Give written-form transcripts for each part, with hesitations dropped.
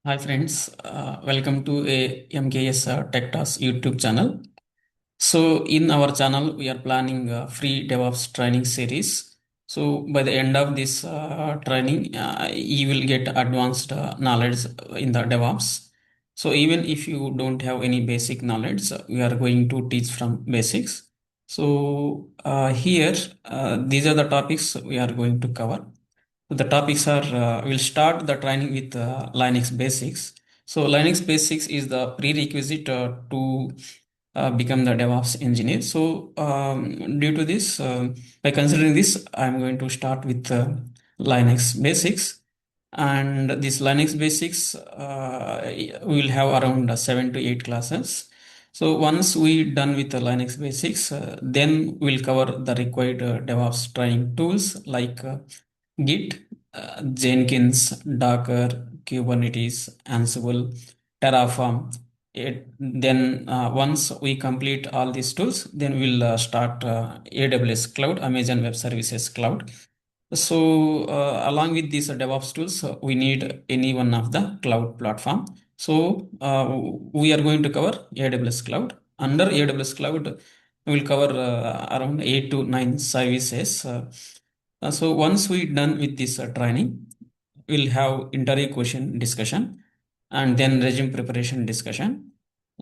Hi friends, welcome to a MKS Tech Talks YouTube channel. So in our channel, we are planning a free DevOps training series. So by the end of this training, you will get advanced knowledge in the DevOps. So even if you don't have any basic knowledge, we are going to teach from basics. So here, these are the topics we are going to cover. The topics are we'll start the training with Linux basics. So Linux basics is the prerequisite to become the DevOps engineer. So due to this, by considering this, I'm going to start with Linux basics. And this Linux basics, we will have around 7 to 8 classes. So once we done with the Linux basics, then we'll cover the required DevOps training tools like Git, Jenkins, Docker, Kubernetes, Ansible, Terraform. Then once we complete all these tools, then we'll start AWS Cloud, Amazon Web Services Cloud. So along with these DevOps tools, we need any one of the cloud platform. So we are going to cover AWS Cloud. Under AWS Cloud, we will cover around 8 to 9 services. So once we done with this training, we'll have interview question discussion and then resume preparation discussion.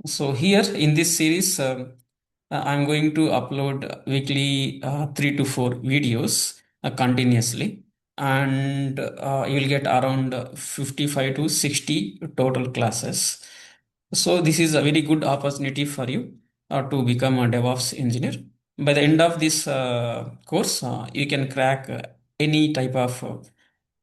So here in this series, I'm going to upload weekly 3 to 4 videos continuously, and you will get around 55 to 60 total classes. So this is a very good opportunity for you to become a DevOps engineer. By the end of this course, you can crack any type of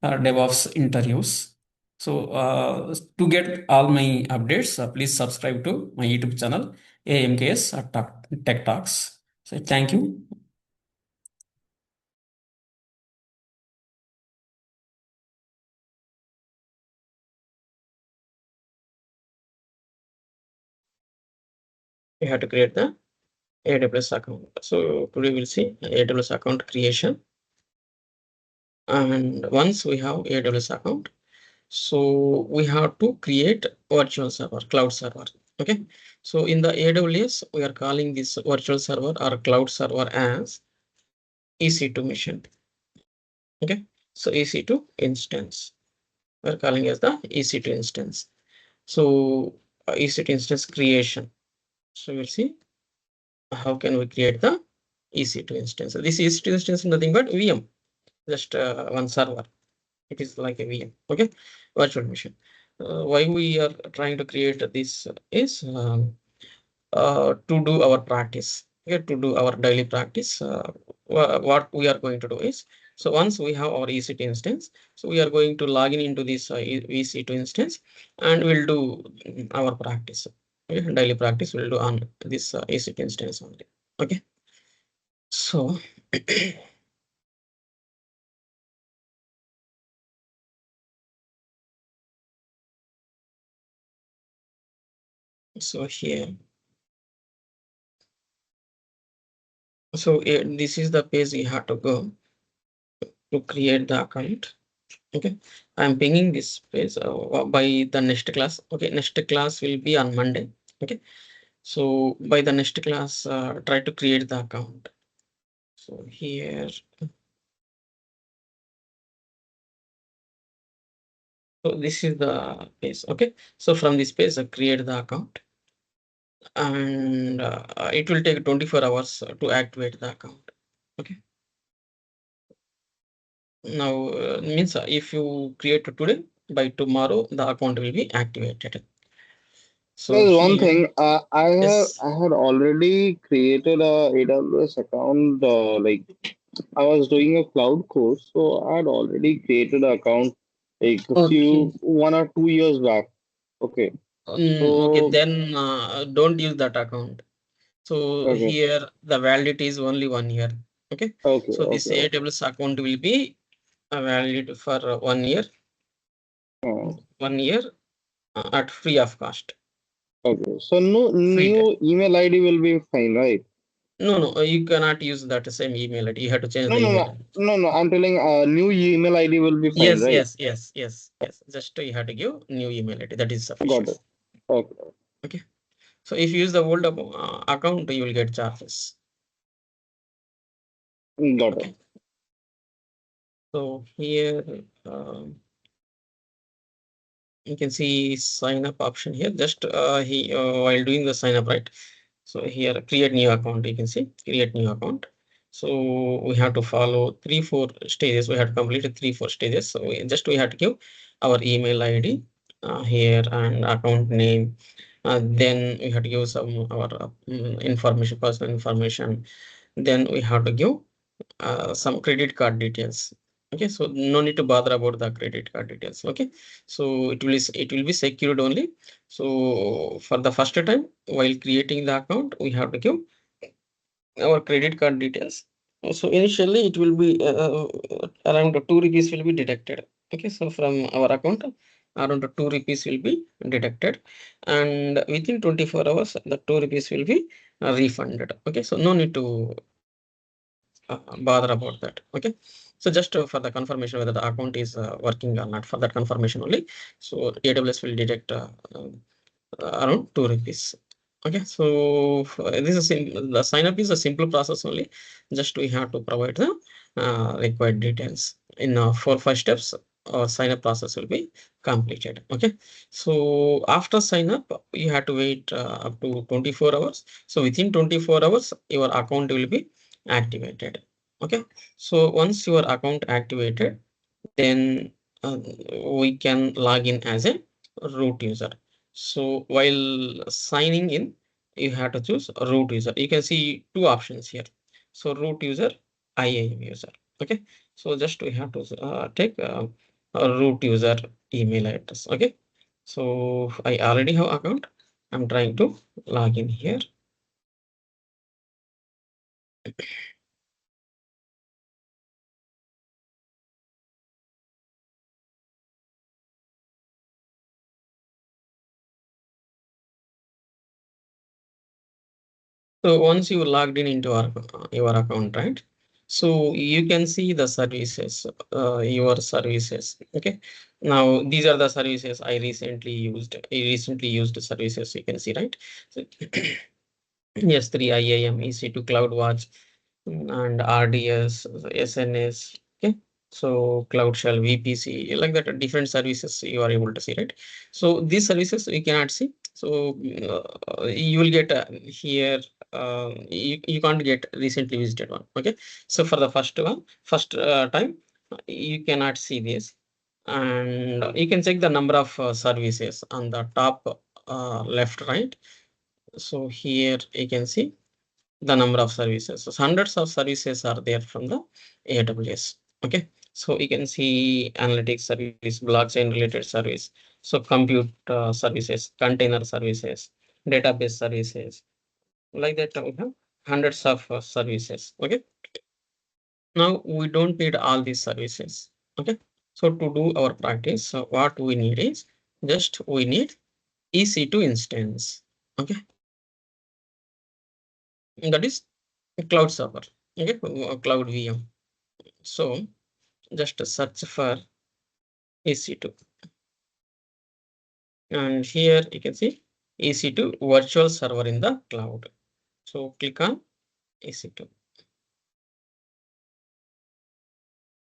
DevOps interviews. So to get all my updates, please subscribe to my YouTube channel, AMKS Tech Talks. So thank you. You have to create the AWS account. So today we'll see AWS account creation. And once we have AWS account, so we have to create virtual server, cloud server. Okay. So in the AWS, we are calling this virtual server or cloud server as EC2 machine. Okay. So EC2 instance. We're calling as the EC2 instance. So EC2 instance creation. So we'll see how can we create the EC2 instance. So this EC2 instance is nothing but VM, just one server. It is like a VM. Okay, virtual machine. Why we are trying to create this is to do our practice. Okay, to do our daily practice. What we are going to do is, so once we have our EC2 instance, so we are going to log in into this EC2 instance, and we'll do our practice. Okay, daily practice we'll do on this EC2 instance only. Okay, so so here, so this is the page you have to go to create the account. Okay, I'm pinging this page by the next class. Okay, next class will be on Monday. Okay, so by the next class, try to create the account. So here, so this is the page. Okay, so from this page, create the account, and it will take 24 hours to activate the account. Okay, now means if you create today, by tomorrow the account will be activated. So There's one here, thing. yes. I had already created a AWS account. Like I was doing a cloud course, so I had already created an account like a Okay. few 1 or 2 years back. Okay. Okay, So then don't use that account. So okay, here the validity is only 1 year. Okay. okay, So this okay, okay. AWS account will be valid for 1 year, Uh, 1 year at free of cost. okay. So no Free. new email ID will be fine, right? No, you cannot use that same email ID. You have to change No, the no, email no, ID. no, no. I'm telling new email ID will be fine, Yes, right? yes, yes, yes, yes. Just you have to give new email ID. That is Got sufficient. it. Okay. Okay. So if you use the old account, you will get charges. Got it. Okay. So here you can see sign up option here. Just he while doing the sign up, right? So here create new account. You can see create new account. So we have to follow 3-4 stages. We have to complete 3-4 stages. So we have to give our email ID here and account name. Then we have to give some our information, personal information. Then we have to give some credit card details. Okay, so no need to bother about the credit card details. Okay, so it will be secured only. So for the first time while creating the account, we have to give our credit card details. So initially it will be around 2 rupees will be deducted. Okay, so from our account around 2 rupees will be deducted, and within 24 hours the 2 rupees will be refunded. Okay, so no need to bother about that. Okay, so just for the confirmation whether the account is working or not, for that confirmation only. So AWS will deduct around 2 rupees. Okay, so this is the sign up is a simple process only. Just we have to provide the required details in 4-5 steps. Sign up process will be completed. Okay, so after sign up you have to wait up to 24 hours. So within 24 hours your account will be activated. Okay, so once your account activated, then we can log in as a root user. So while signing in, you have to choose root user. You can see two options here. So root user, IAM user. Okay. So just we have to take a root user email address. Okay. So I already have account. I'm trying to log in here. So once you logged in into your account, right? So you can see the services, your services. Okay. Now these are the services I recently used. I recently used services. You can see, right? So S3 IAM, EC2 CloudWatch, and RDS, SNS. Okay. So Cloud Shell, VPC, like that, different services you are able to see, right? So these services we cannot see. So you will get here. You can't get recently visited one. Okay. So for the first time, you cannot see this, and you can check the number of services on the top left, right? So here you can see the number of services. So hundreds of services are there from the AWS. Okay, so you can see analytics service, blockchain related service, so compute services, container services, database services, like that. We have hundreds of services. Okay, now we don't need all these services. Okay, so to do our practice, so what we need is just we need EC2 instance. Okay, that is cloud server. Okay, cloud VM. So just search for EC2, and here you can see EC2 virtual server in the cloud. So click on EC2,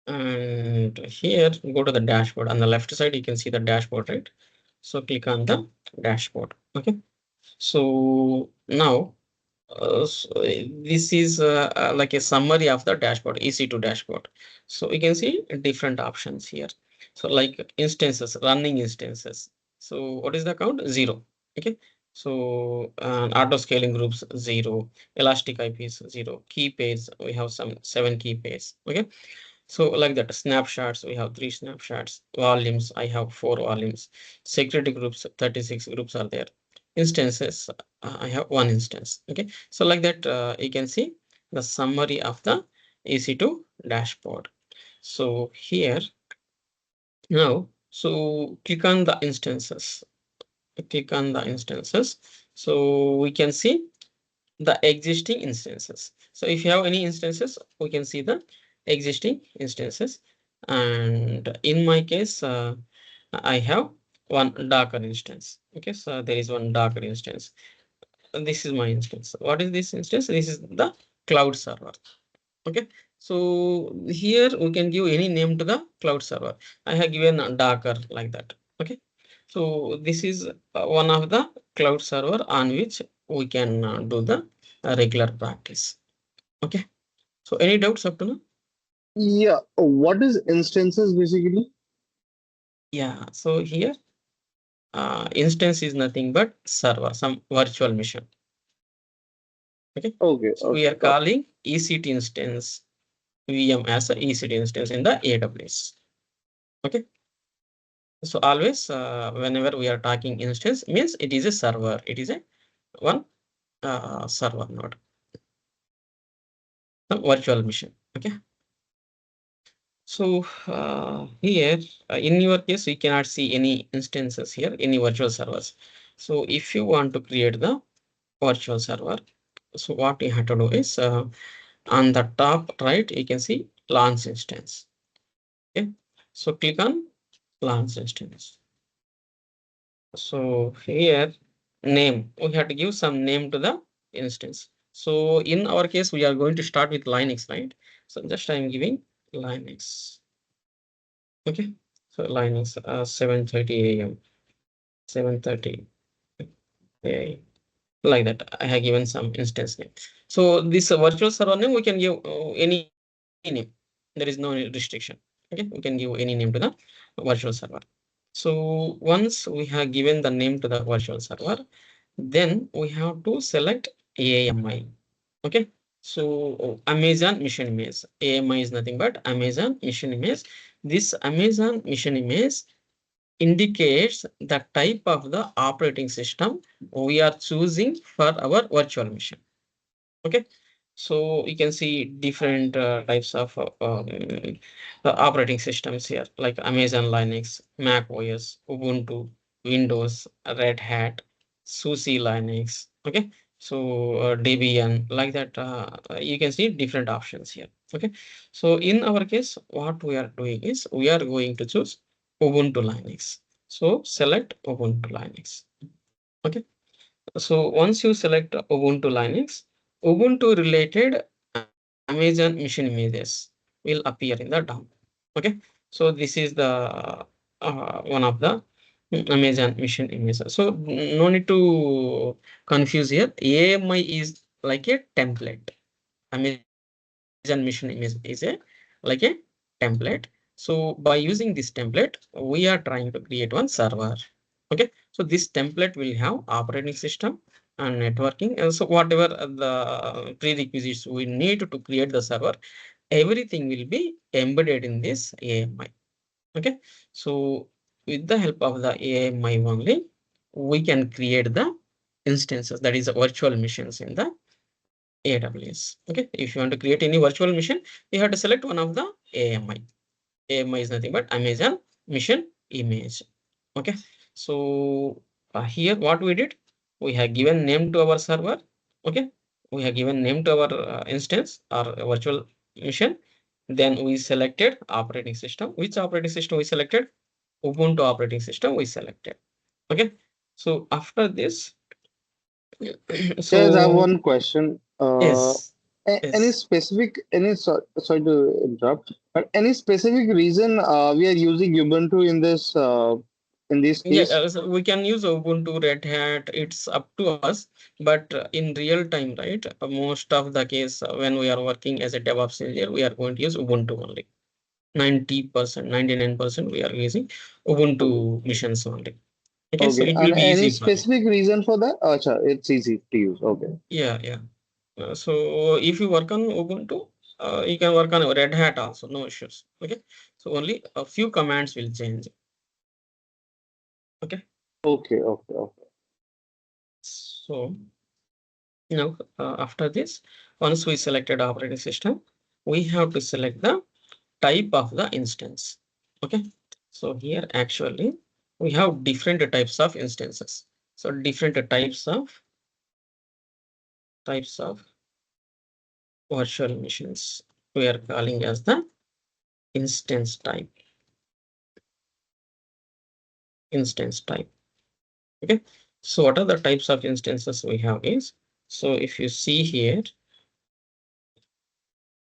and here go to the dashboard. On the left side you can see the dashboard, right? So click on the dashboard. Okay, so now this is like a summary of the dashboard, EC2 dashboard. So you can see different options here. So like instances, running instances. So what is the count? 0. Okay. So auto scaling groups 0, elastic IPs 0, key pairs we have some 7 key pairs. Okay. So like that, snapshots, we have 3 snapshots, volumes, I have 4 volumes, security groups, 36 groups are there. Instances, I have 1 instance. Okay, so like that, you can see the summary of the EC2 dashboard. So here now, so click on the instances. Click on the instances. So we can see the existing instances. So if you have any instances, we can see the existing instances. And in my case, I have one Docker instance. Okay, so there is one Docker instance. This is my instance. What is this instance? This is the cloud server. Okay, so here we can give any name to the cloud server. I have given a Docker like that. Okay, so this is one of the cloud server on which we can do the regular practice. Okay, so any doubts up to now? Yeah. What is instances basically? Yeah, so here instance is nothing but server, some virtual machine. Okay, Okay, so we okay, are got calling EC2 instance VM as a EC2 instance in the AWS. Okay, so always whenever we are talking instance means it is a server, it is a one server node, some virtual machine. Okay, so here in your case we cannot see any instances here, any virtual servers. So if you want to create the virtual server, so what you have to do is on the top right you can see launch instance. Okay, so click on launch instance. So here name, we have to give some name to the instance. So in our case we are going to start with Linux, right? So just I'm giving Linux. Okay, so Linux 7:30 a.m. 7:30 a.m. like that. I have given some instance name. So this virtual server name we can give any name. There is no restriction. Okay, we can give any name to the virtual server. So once we have given the name to the virtual server, then we have to select AMI. Okay, so Amazon mission image. AMI is nothing but Amazon mission image. This Amazon mission image indicates the type of the operating system we are choosing for our virtual machine. Okay, so you can see different types of operating systems here, like Amazon Linux, Mac OS, Ubuntu, Windows, Red Hat, SUSE Linux. Okay, so Debian, like that. You can see different options here. Okay, so in our case, what we are doing is we are going to choose Ubuntu Linux. So select Ubuntu Linux. Okay, so once you select Ubuntu Linux, Ubuntu related Amazon mission images will appear in the DOM. Okay, so this is the one of the Amazon mission images. So no need to confuse here. AMI is like a template. Amazon mission image is a like a template. So by using this template, we are trying to create one server. Okay, so this template will have operating system and networking. And so whatever the prerequisites we need to create the server, everything will be embedded in this AMI. Okay, so with the help of the AMI only, we can create the instances, that is virtual machines in the AWS. Okay, if you want to create any virtual machine, you have to select one of the AMI. AMI is nothing but Amazon mission image. Okay, so here what we did, we have given name to our server. Okay, we have given name to our instance or virtual machine. Then we selected operating system. Which operating system we selected? Ubuntu operating system we selected. Okay, so after this, Guys, I have so one question. yes, Any yes. specific, sorry to interrupt, but any specific reason we are using Ubuntu in this Yeah, case? so we can use Ubuntu, Red Hat. It's up to us. But in real time, right? Most of the case when we are working as a DevOps engineer, we are going to use Ubuntu only. 90%, 99% we are using Okay, Ubuntu missions only. Okay, so okay. it will And be any easy for you. specific reason for that? Acha, it's easy to use. Okay, Yeah, yeah. So if you work on Ubuntu, you can work on Red Hat also, no issues. Okay, so only a few commands will change. Okay, okay, okay, okay. so now after this, once we selected operating system, we have to select the type of the instance. Okay, so here actually we have different types of instances. So different types of types of virtual machines we are calling as the instance type. Instance type. Okay. So what are the types of instances we have is, so if you see here,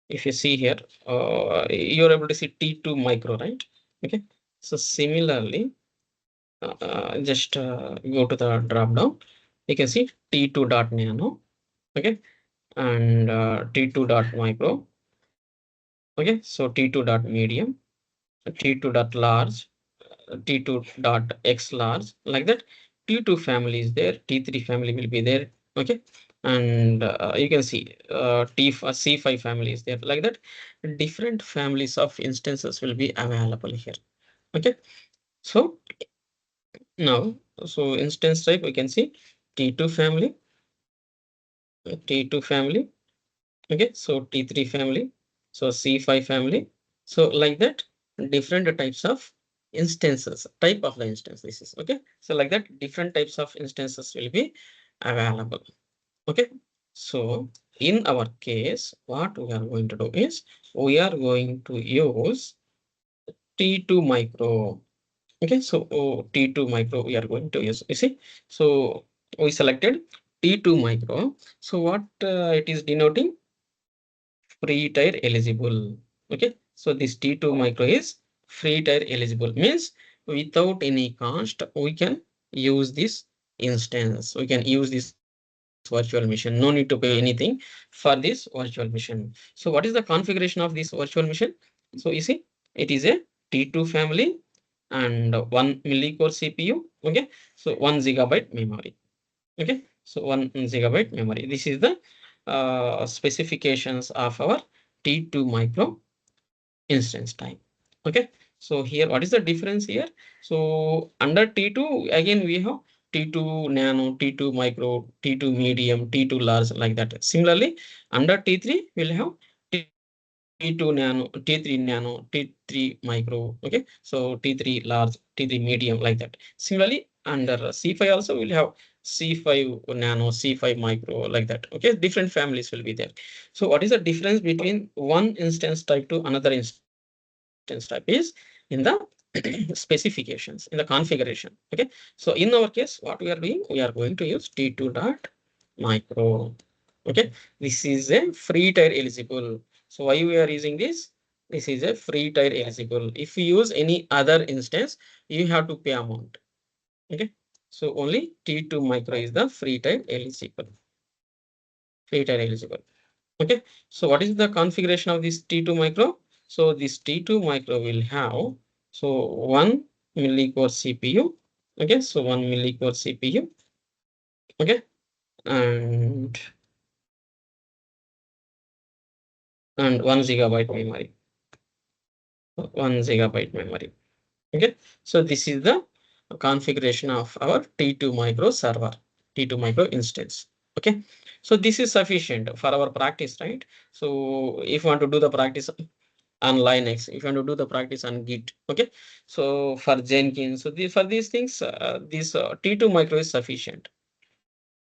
you're able to see T2 micro, right? Okay. So similarly, just go to the drop down. You can see T2 dot nano. Okay. And T2 dot micro. Okay. So T2 dot medium, T2 dot large, T2 dot X large, like that. T2 family is there, T3 family will be there. Okay. And you can see C5 family is there, like that. Different families of instances will be available here. Okay. So now, so instance type, we can see T2 family, T2 family. Okay. So T3 family, so C5 family. So like that, different types of instances, type of the instance this is. Okay. So like that, different types of instances will be available. Okay. So in our case, what we are going to do is we are going to use T2 micro. Okay. So T2 micro we are going to use. You see, so we selected T2 micro. So what it is denoting? Free tire eligible. Okay. So this T2 micro is free tire eligible, means without any cost, we can use this instance. We can use this virtual machine. No need to pay anything for this virtual machine. So what is the configuration of this virtual machine? So you see, it is a T2 family and 1 millicore CPU. Okay. So 1 GB memory. Okay. So 1 GB memory. This is the specifications of our T2 micro instance type. Okay. So here, what is the difference here? So under T2, again, we have T2 nano, T2 micro, T2 medium, T2 large, like that. Similarly, under T3, we'll have T2 nano, T3 nano, T3 micro. Okay. So T3 large, T3 medium, like that. Similarly, under C5 also we'll have C5 nano, C5 micro, like that. Okay. Different families will be there. So what is the difference between one instance type to another instance type is in the specifications, in the configuration. Okay. So in our case, what we are doing, we are going to use T2 dot micro. Okay. This is a free tire eligible. So why we are using this? This is a free tire eligible. If you use any other instance, you have to pay amount. Okay. So only T2 micro is the free tire eligible. Free tire eligible. Okay. So what is the configuration of this T2 micro? So this T2 micro will have, so 1 millicore CPU. Okay. So 1 millicore CPU. Okay. And 1 GB memory. 1 GB memory. Okay. So this is the configuration of our T2 micro server, T2 micro instance. Okay. So this is sufficient for our practice, right? So if you want to do the practice on Linux, if you want to do the practice on Git, okay. So for Jenkins, so for these things, this T2 micro is sufficient.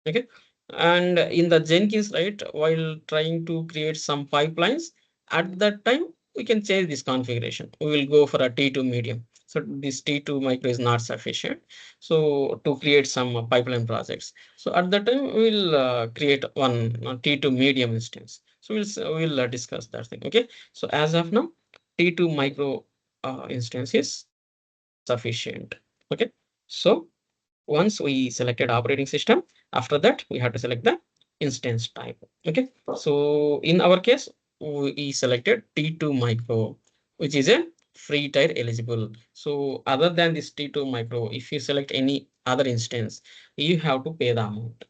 Okay. And in the Jenkins, right, while trying to create some pipelines, at that time, we can change this configuration. We will go for a T2 medium. So this T2 micro is not sufficient. So to create some pipeline projects. So at that time, we will create one T2 medium instance. So we'll discuss that thing. Okay. So as of now, T2 micro instance is sufficient. Okay. So once we selected operating system, after that we have to select the instance type. Okay. So in our case, we selected T2 micro, which is a free tire eligible. So other than this T2 micro, if you select any other instance, you have to pay the amount.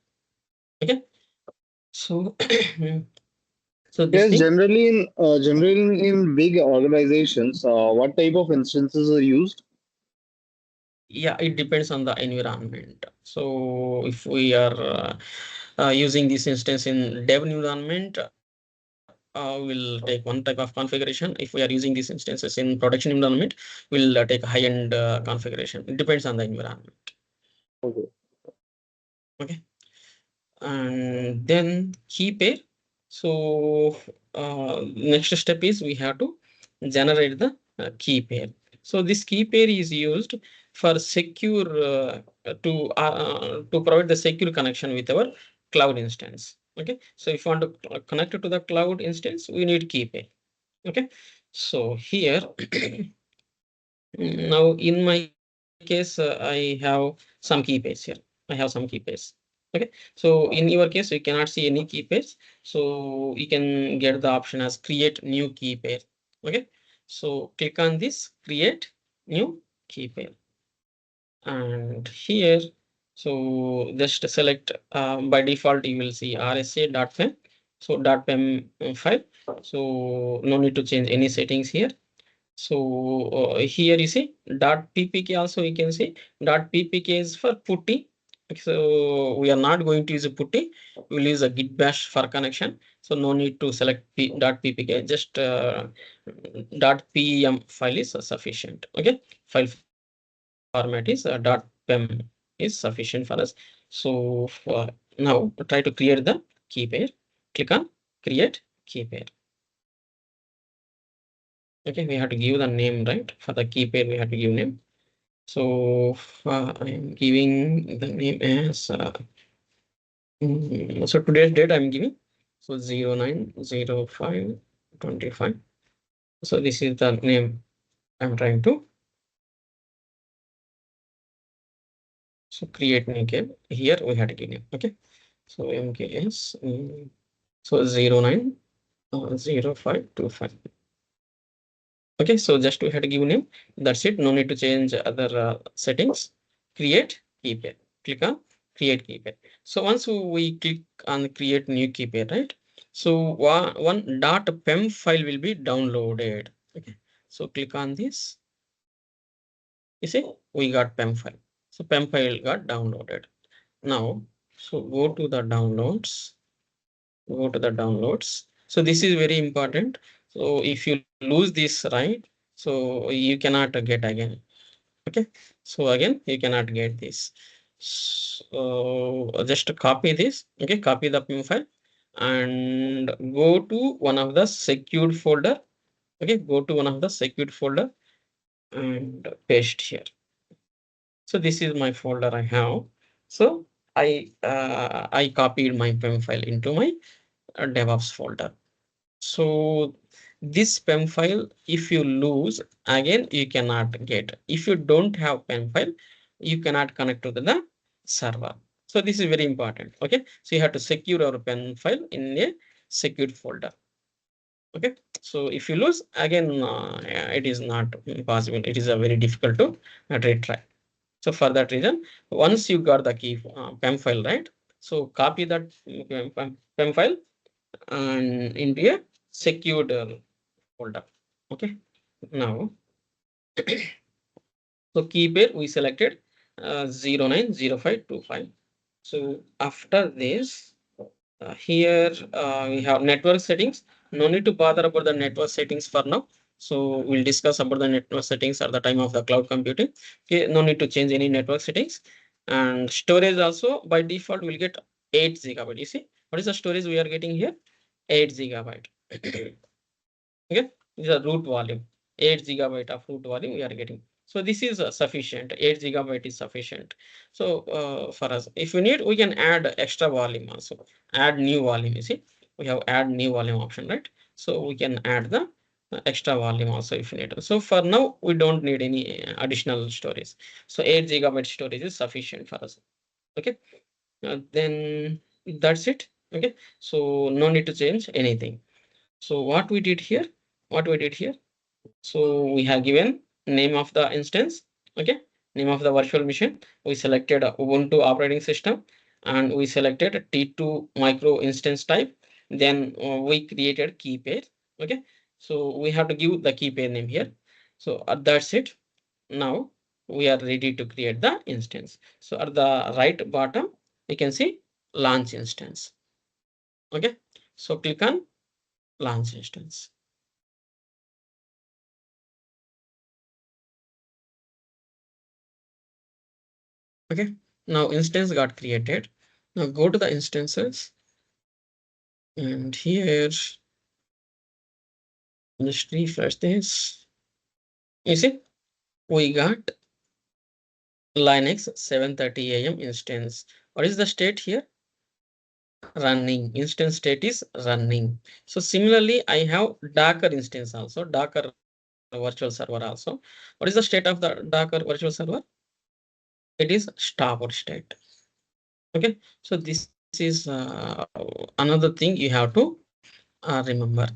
Okay. So so this Yes, thing, generally in big organizations, what type of instances are used? yeah, it depends on the environment. So if we are using this instance in dev environment, we'll take one type of configuration. If we are using these instances in production environment, we'll take high-end configuration. It depends on the environment. Okay. Okay. and then key pair. So next step is we have to generate the key pair. So this key pair is used for secure to provide the secure connection with our cloud instance. Okay, so if you want to connect it to the cloud instance, we need key pair. Okay, so here now in my case, I have some key pairs here. I have some key pairs. Okay, so in your case, you cannot see any key pairs. So you can get the option as create new key pair. Okay, so click on this create new key pair, and here, so just select by default you will see rsa.pem. So .pem file. So no need to change any settings here. So here you see .ppk also you can see .ppk is for putty. So we are not going to use a putty. We will use a git bash for connection. So no need to select .ppk. Just .pem file is sufficient. Okay, file format is .pem is sufficient for us. So now try to create the key pair. Click on create key pair. Okay, we have to give the name, right? For the key pair, we have to give name. So I'm giving the name as so today's date I'm giving. So 09/05/25. So this is the name I'm trying to. So create new key. Here we had to give name. Okay. So MKS. So 09/05/25. Okay, so just we had to give name. That's it. No need to change other settings. Create key pair. Click on create key pair. So once we click on create new key pair, right? So one .pem file will be downloaded. Okay. So click on this. You see, we got PEM file. So PEM file got downloaded. Now, so go to the downloads. Go to the downloads. So this is very important. So if you lose this, right? So you cannot get again. Okay, so again you cannot get this. So just copy this. Okay, copy the PIM file and go to one of the secured folder. Okay, go to one of the secured folder and paste here. So this is my folder I have. So I copied my PIM file into my DevOps folder. So this PEM file, if you lose, again, you cannot get. If you don't have PEM file, you cannot connect to the server. So this is very important. Okay. So you have to secure our PEM file in a secured folder. Okay. So if you lose, again, it is not possible. It is a very difficult to retry. So for that reason, once you got the key PEM file, right? So copy that PEM file and into a secured folder. Okay, now so key pair we selected 09/05/25. So after this, here we have network settings. No need to bother about the network settings for now. So we'll discuss about the network settings at the time of the cloud computing. Okay, no need to change any network settings. And storage also by default we'll get 8 GB. You see, what is the storage we are getting here? 8 GB. Okay, this is a root volume. 8 GB of root volume we are getting. So this is sufficient. 8 GB is sufficient. So for us, if we need, we can add extra volume also. Add new volume. You see, we have add new volume option, right? So we can add the extra volume also if you need. So for now, we don't need any additional storage. So 8 GB storage is sufficient for us. Okay, then that's it. Okay, so no need to change anything. So what we did here, what we did here. So we have given name of the instance, okay, name of the virtual machine. We selected Ubuntu operating system and we selected T2 micro instance type. Then we created key pair, okay. So we have to give the key pair name here. So that's it. Now we are ready to create the instance. So at the right bottom, you can see launch instance, okay. So click on launch instance. Okay, now instance got created. Now go to the instances, and here just refresh this. You see, we got Linux 7:30 a.m. instance. What is the state here? Running. Instance state is running. So similarly, I have Docker instance also, Docker virtual server also. What is the state of the Docker virtual server? It is stopped state. Okay, so this is another thing you have to remember.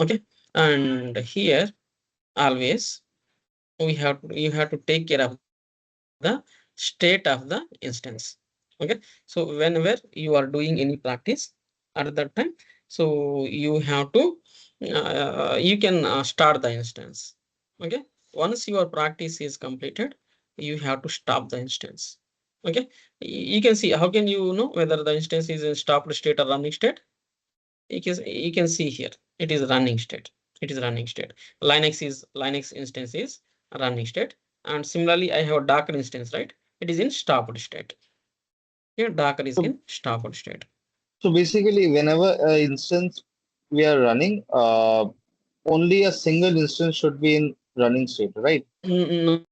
Okay, and here always you have to take care of the state of the instance. Okay, so whenever you are doing any practice at that time, so you have to you can start the instance. Okay, once your practice is completed, you have to stop the instance. Okay, you can see, how can you know whether the instance is in stopped state or running state? You can see here, it is running state. It is running state. Linux instance is running state. And similarly, I have a Docker instance, right? It is in stopped state. Here Docker is So, in stopped state. so basically, whenever instance we are running, only a single instance should be in running state, right? No,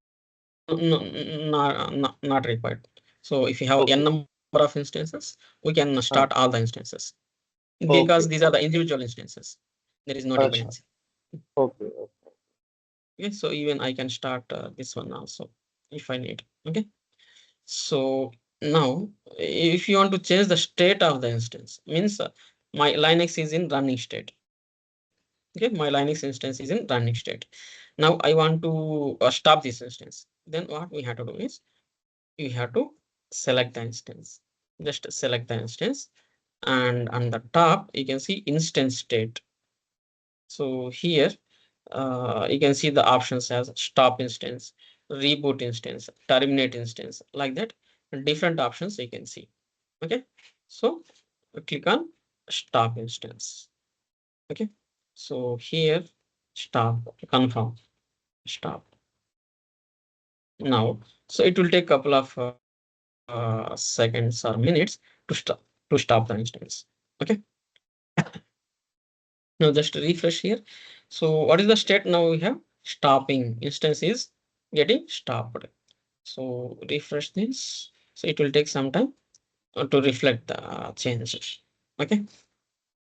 not required. So if you have n Okay. number of instances, we can start all the instances, because these Okay. are the individual instances. There is no Acha. dependency. Okay. Okay, so even I can start this one also if I need. Okay, so now if you want to change the state of the instance, means my Linux is in running state. Okay, my Linux instance is in running state. Now I want to stop this instance. Then what we have to do is, you have to select the instance. Just select the instance, and on the top you can see instance state. So here you can see the options as stop instance, reboot instance, terminate instance, like that. Different options you can see. Okay, so click on stop instance. Okay, so here stop, confirm, stop. Now, so it will take couple of seconds or minutes to stop the instance. Okay, now just refresh here. So what is the state now? We have stopping, instance is getting stopped. So refresh this. So it will take some time to reflect the changes. Okay,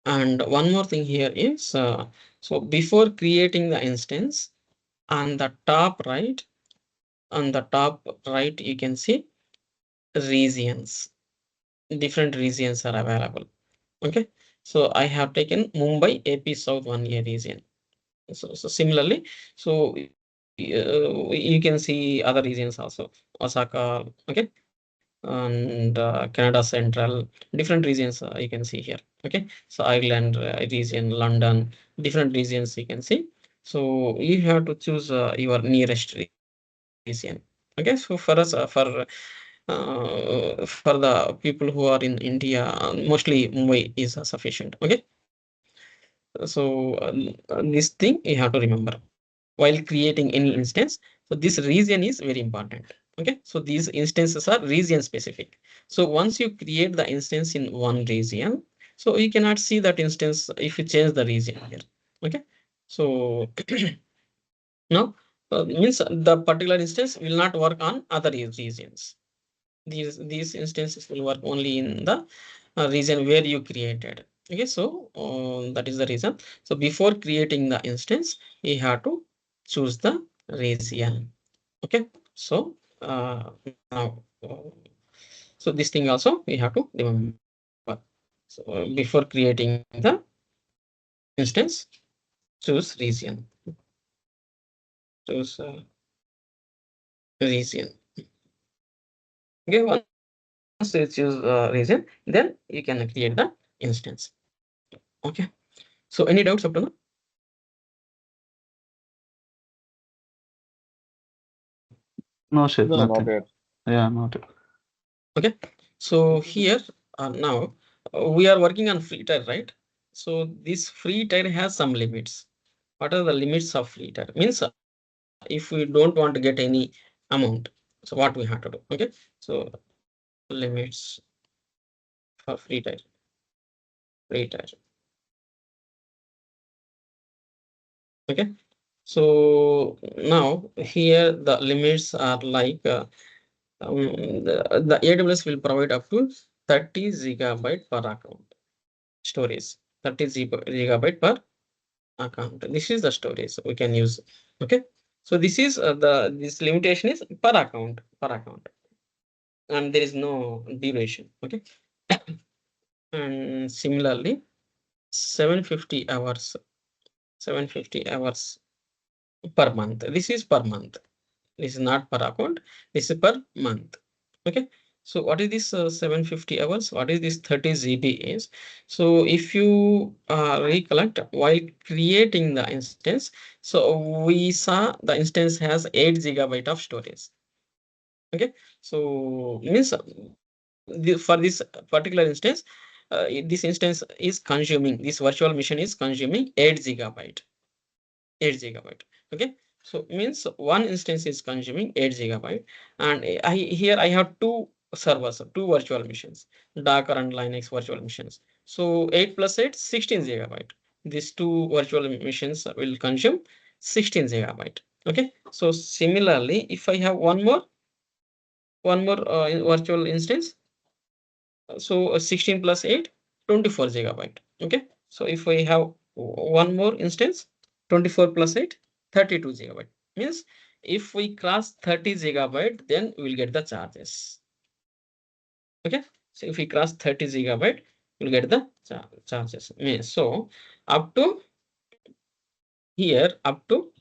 and one more thing here is, so before creating the instance, on the top right, you can see regions. Different regions are available. Okay, so I have taken Mumbai AP South 1A region. So similarly, so you can see other regions also, Osaka, okay, and Canada Central, different regions you can see here. Okay, so Ireland region, London, different regions you can see. So you have to choose your nearest region. Okay, so for us, for the people who are in India, mostly Mumbai is sufficient. Okay, so this thing you have to remember while creating any instance. So this region is very important. Okay, so these instances are region specific. So once you create the instance in one region, so you cannot see that instance if you change the region here. Okay, so now means the particular instance will not work on other regions. These instances will work only in the region where you created. Okay, so that is the reason. So before creating the instance, you have to choose the region. Okay, so now so this thing also we have to remember. So before creating the instance, choose region. Choose region. Okay, once you choose region, then you can create the instance. Okay, so any doubts up to now? No shit, No, not nothing. yet. Yeah, not it. Okay, so here now we are working on free tier, right? So this free tier has some limits. What are the limits of free tier? Means if we don't want to get any amount, so what we have to do? Okay, so limits. for free tier. Okay, so now here the limits are like the AWS will provide up to 30 gigabyte per account storage. 30 gigabyte per account. This is the storage we can use. Okay, so this is this limitation is per account, and there is no duration. Okay, and similarly 750 hours per month. This is per month. This is not per account. This is per month. Okay. So what is this 750 hours? What is this 30 GB is? So if you recollect while creating the instance, so we saw the instance has 8 gigabyte of storage. Okay. So means for this particular instance, this instance is consuming, this virtual machine is consuming 8 gigabyte. Okay, so means one instance is consuming 8 gigabyte, and here I have two servers, two virtual machines, Docker and Linux virtual machines. So 8 plus 8, 16 gigabyte. These two virtual machines will consume 16 gigabyte. Okay, so similarly, if I have one more virtual instance, so 16 plus 8, 24 gigabyte. Okay, so if we have one more instance, 24 plus 8, 32 gigabyte. Means if we cross 30 gigabyte, then we'll get the charges. Okay, so if we cross 30 gigabyte, we'll get the charges. Means so up to here, up to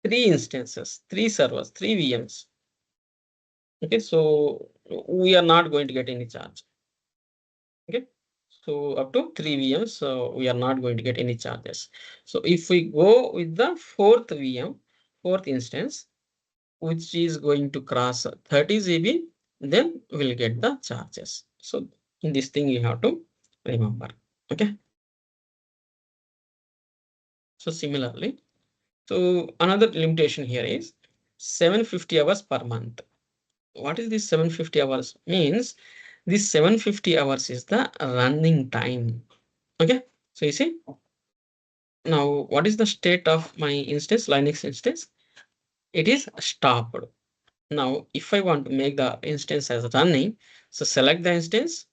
3 instances, 3 servers, 3 VMs. Okay, so we are not going to get any charge. Okay, so up to 3 VMs, so we are not going to get any charges. So if we go with the fourth VM, fourth instance, which is going to cross 30 GB, then we'll get the charges. So in this thing you have to remember. Okay. So similarly, so another limitation here is 750 hours per month. What is this 750 hours? Means this 750 hours is the running time. Okay. So you see, now what is the state of my instance, Linux instance? It is stopped. Now, if I want to make the instance as running, so select the instance,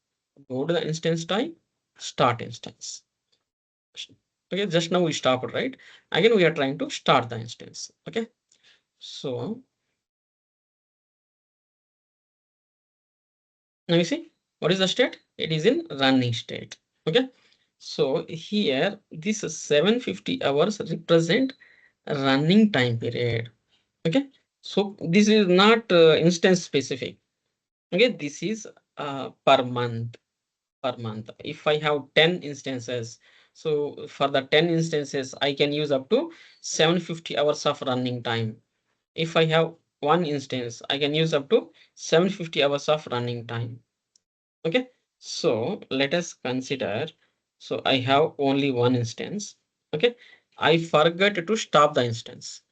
go to the instance type, start instance. Okay, just now we stopped, right? Again, we are trying to start the instance. Okay, so now you see what is the state? It is in running state. Okay, so here this 750 hours represent running time period. Okay, so this is not instance specific. Okay, this is per month. If I have 10 instances, so for the 10 instances I can use up to 750 hours of running time. If I have one instance, I can use up to 750 hours of running time. Okay, so let us consider, so I have only one instance. Okay, I forgot to stop the instance.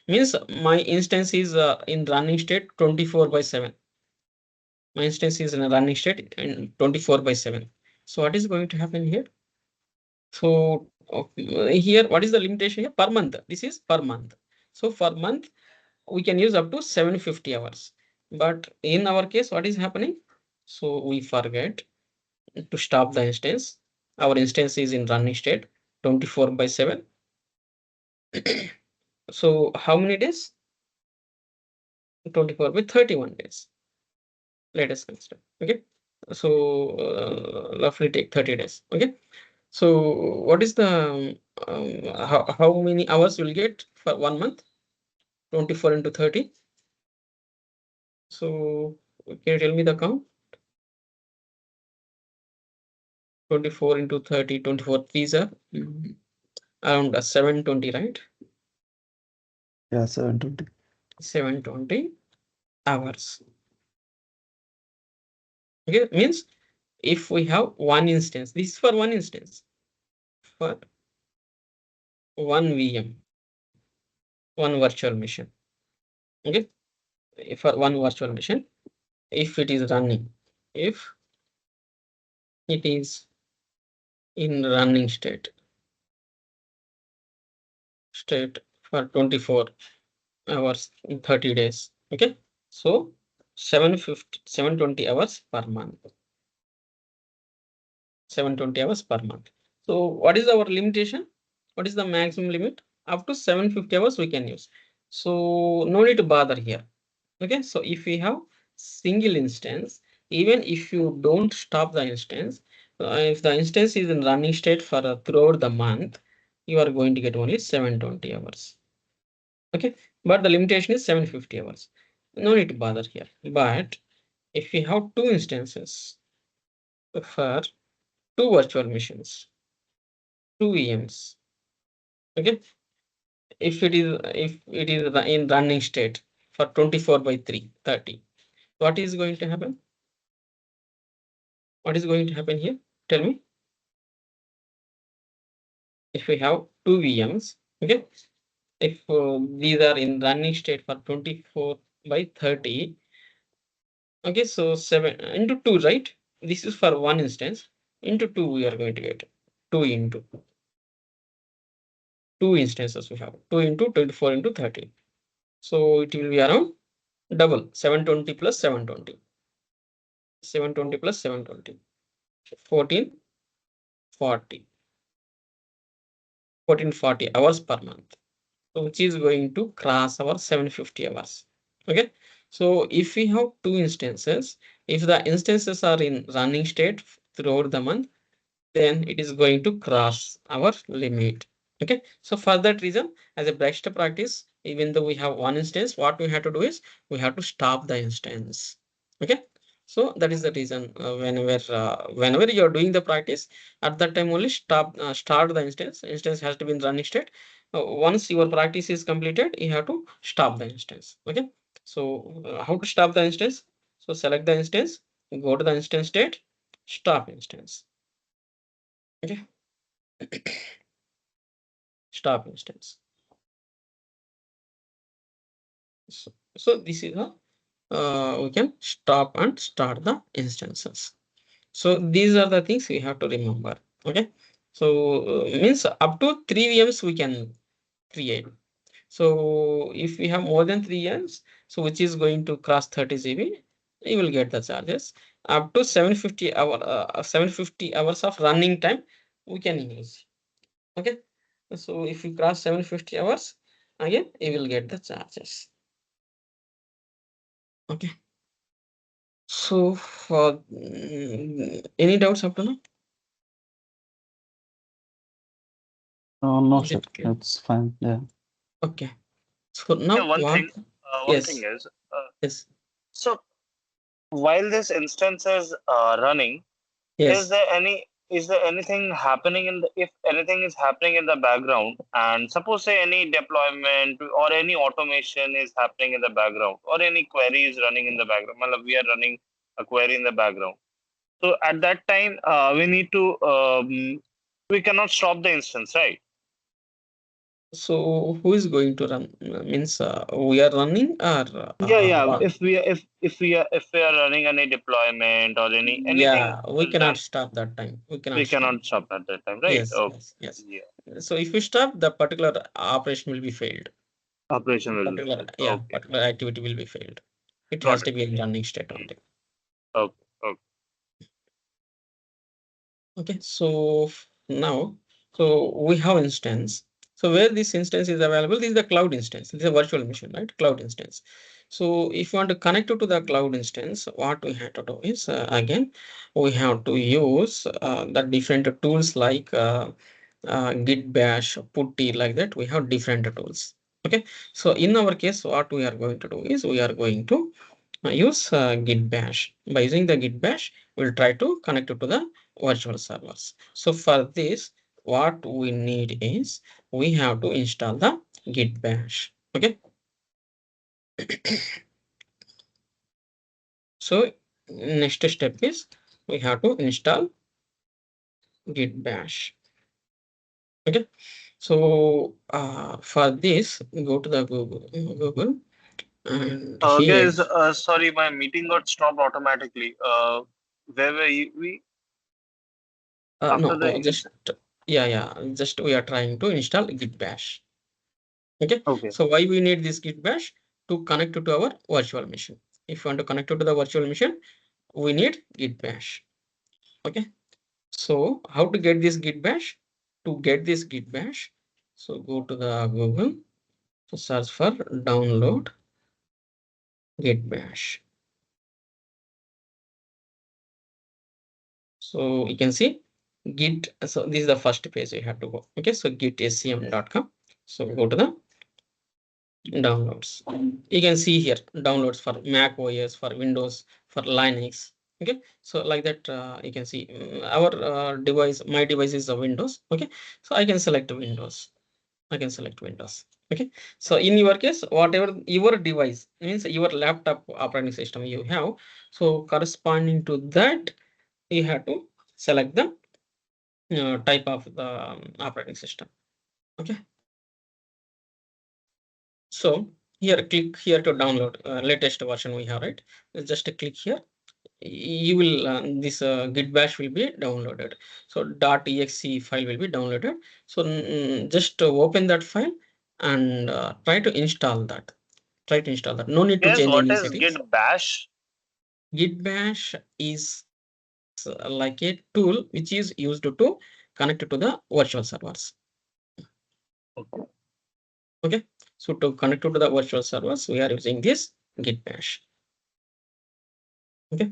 Means my instance is in running state 24/7. My instance is in a running state in 24/7. So what is going to happen here? So here, what is the limitation here? Per month. This is per month. So for month, we can use up to 750 hours. But in our case, what is happening? So we forget to stop the instance. Our instance is in running state 24/7. So how many days? 24 by 31 days. Let us consider. Okay. So roughly take 30 days. Okay. So what is the how many hours you'll get for 1 month? 24 into 30. So can you tell me the count? 24 into 30, 24 threes are around 720, right? Yeah, 720. 720 hours. Okay, means if we have one instance, this is for one instance, for one VM, one virtual machine. Okay, for one virtual machine. if it is running, if it is in running state for 24 hours in 30 days. Okay, so 720 hours per month. 720 hours per month. So what is our limitation? What is the maximum limit? Up to 750 hours we can use. So no need to bother here. Okay, so if we have single instance, even if you don't stop the instance, if the instance is in running state for throughout the month, you are going to get only 720 hours. Okay, but the limitation is 750 hours. No need to bother here. But if we have two instances for two virtual machines, two VMs, okay, if it is in running state for 24 by 3, 30, what is going to happen? What is going to happen here? Tell me. If we have two VMs, okay, if these are in running state for 24 by 30, okay, so 7 into 2, right? This is for one instance. Into 2 we are going to get 2 into 2 instances we have 2 into 24 into 30. So it will be around double 720 plus 720. 720 plus 720. 1440. 1440 hours per month. So which is going to cross our 750 hours. Okay. So if we have two instances, if the instances are in running state throughout the month, then it is going to cross our limit. Okay, so for that reason, as a best practice, even though we have one instance, what we have to do is we have to stop the instance. Okay, so that is the reason whenever you are doing the practice, at that time only start the instance. Instance has to be in running state. Once your practice is completed, you have to stop the instance. Okay, so how to stop the instance? So select the instance, go to the instance state, stop instance. Okay, stop instance. So this is how we can stop and start the instances. So these are the things we have to remember. Okay, so means up to 3 VMs we can create. So if we have more than 3 VMs, so which is going to cross 30 GB, you will get the charges. Up to 750 hours of running time we can use. Okay, so if you cross 750 hours, again you will get the charges. Okay, so for any doubts up to now? No, Is sir. it clear? That's fine. Yeah. Okay, so now Yeah, one what? thing. One thing Yes, is, yes, so while this instance is running, is yes. there any is there anything happening in the if anything is happening in the background, and suppose say any deployment or any automation is happening in the background, or any query is running in the background, matlab we are running a query in the background, so at that time we need to we cannot stop the instance, right? So who is going to run? Means we are running or Yeah, yeah, what? if we are running any deployment or anything Yeah, we is cannot done, stop that time. We we cannot stop. cannot stop at that time, right? Yes, Okay. yes, yes. Yeah, So if we stop, the particular operation will be failed. operation will be Particular, failed. yeah, Okay, particular activity will be failed. It has got to it. be in running state only. Okay, okay. Okay, so now, so we have instance. So where this instance is available, this is the cloud instance. This is a virtual machine, right? Cloud instance. So if you want to connect it to the cloud instance, what we have to do is again, we have to use the different tools like Git Bash, Putty, like that. We have different tools. Okay, so in our case, what we are going to do is we are going to use Git Bash. By using the Git Bash, we'll try to connect it to the virtual servers. So for this, what we need is we have to install the Git Bash. Okay. So next step is we have to install Git Bash. Okay. So for this, go to the Google. And here, Guys, sorry, my meeting got stopped automatically. Where were we after no, the just yeah, just we are trying to install git bash. Okay, Okay. so why we need this git bash? To connect it to our virtual machine. If you want to connect it to the virtual machine, we need git bash. Okay, so how to get this git bash? To get this git bash, so go to the Google, so search for download git bash. So you can see git. So this is the first page you have to go. Okay, so gitscm.com. So go to the downloads. You can see here downloads for Mac OS, for Windows, for Linux. Okay, so like that you can see our device. My device is a Windows. Okay, so I can select Windows. I can select Windows. Okay, so in your case, whatever your device means, your laptop operating system you have, so corresponding to that, you have to select the type of the operating system. Okay, so here click here to download latest version we have, right? Just click here. You will this git bash will be downloaded. So .exe file will be downloaded. So just open that file and try to install that. Try to install that. No need to Guys, change what any is settings. Git Bash? Git bash is like a tool which is used to connect to the virtual servers. Okay, so to connect to the virtual servers, we are using this git bash. Okay,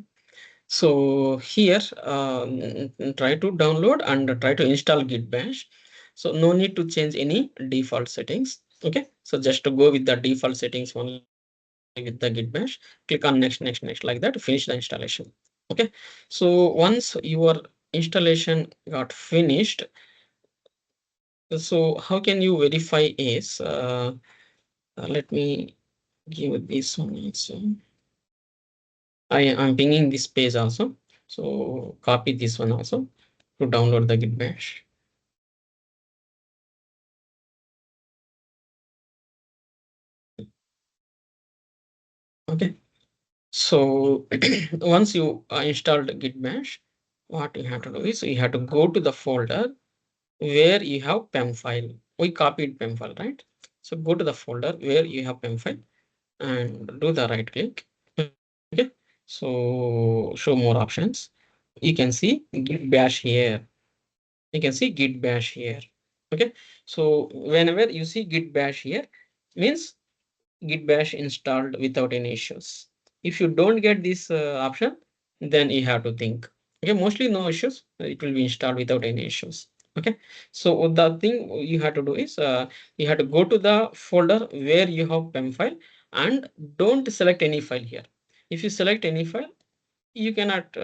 so here try to download and try to install git bash. So no need to change any default settings. Okay, so just to go with the default settings only with the git bash, click on next, like that, finish the installation. Okay, so once your installation got finished, so how can you verify is let me give this one also. I'm pinging this page also. So copy this one also to download the git bash. Okay. So once you installed git bash, what you have to do is you have to go to the folder where you have PEM file. We copied PEM file, right? So go to the folder where you have PEM file and do the right click. Okay. So show more options. You can see git bash here. You can see git bash here. Okay, so whenever you see git bash here, means git bash installed without any issues. If you don't get this option, then you have to think. Okay, mostly no issues, it will be installed without any issues. Okay, so the thing you have to do is you have to go to the folder where you have PEM file and don't select any file here. If you select any file, you cannot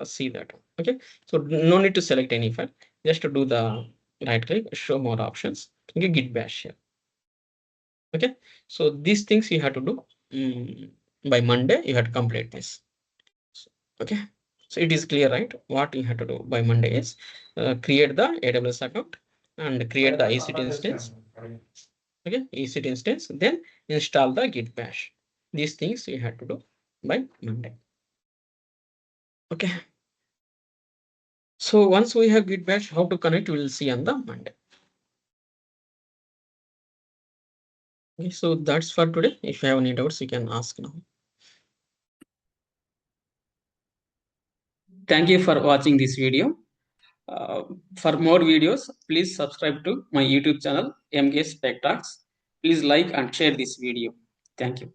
see that. Okay, so no need to select any file, just to do the right click, show more options. Okay, git bash here. Okay, so these things you have to do by Monday. You have to complete this. Okay, so it is clear, right? What you have to do by Monday is create the AWS account and create the EC2 instance. Okay, EC2 instance, then install the git bash. These things you have to do by Monday. Okay, so once we have git bash, how to connect, we will see on the Monday. Okay, so that's for today. If you have any doubts, you can ask now. Thank you for watching this video. For more videos, please subscribe to my YouTube channel, MKS Tech Talks. Please like and share this video. Thank you.